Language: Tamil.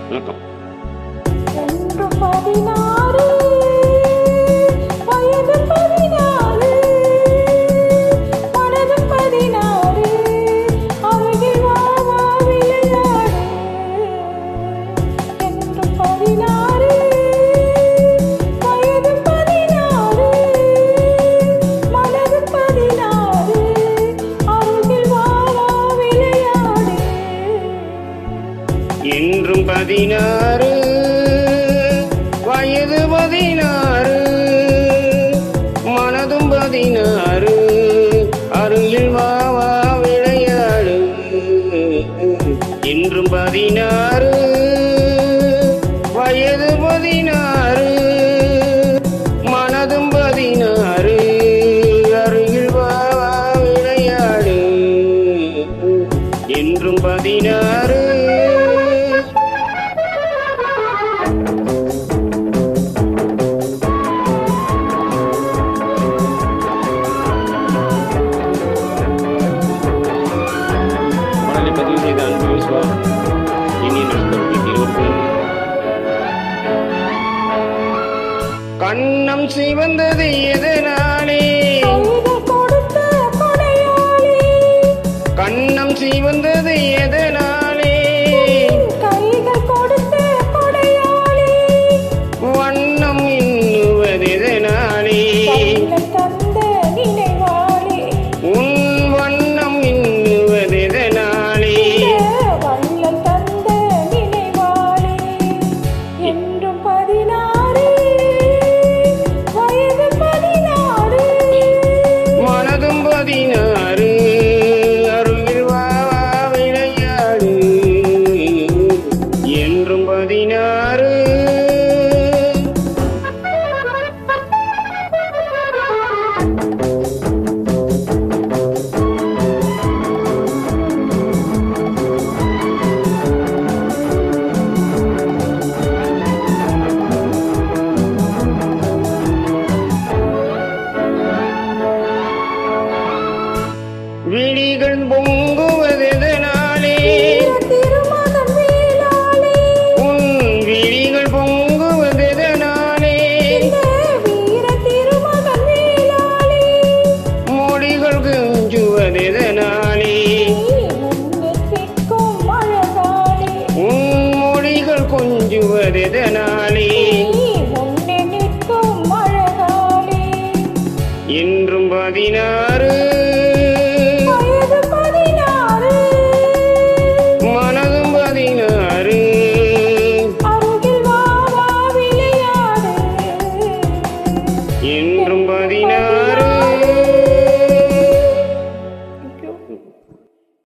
வணக்கம். என்றும் 16 வயது 16 மனதும் 16 அருகில் வா வா விளையாடு. என்றும் 16 வயது 16 மனதும் 16 அருகில் வா வா விளையாடு. என்றும் 16 பதிவு செய்த அன்பு விஸ்வா இனி நண்பர்களுக்கு இருவருக்கும் கண்ணம் சிவந்தது எதனாலே கண்ணம் சிவந்தது எதனாலே வண்ணம் இன்னுவது எதனாலே உன் வண்ணம் இன்னுவது எதனாலே மனதும் 16 அருகில் வா வா விளையாடு. என்றும் 16 விழிகள் பொங்குவதெதனாலே உன் விழிகள் பொங்குவதெதனாலே மொழிகள் கெஞ்சுவதெதனாலே உன் மொழிகள் கொஞ்சுவதெதனாலே என்றும் 16 மனதும் 16 என்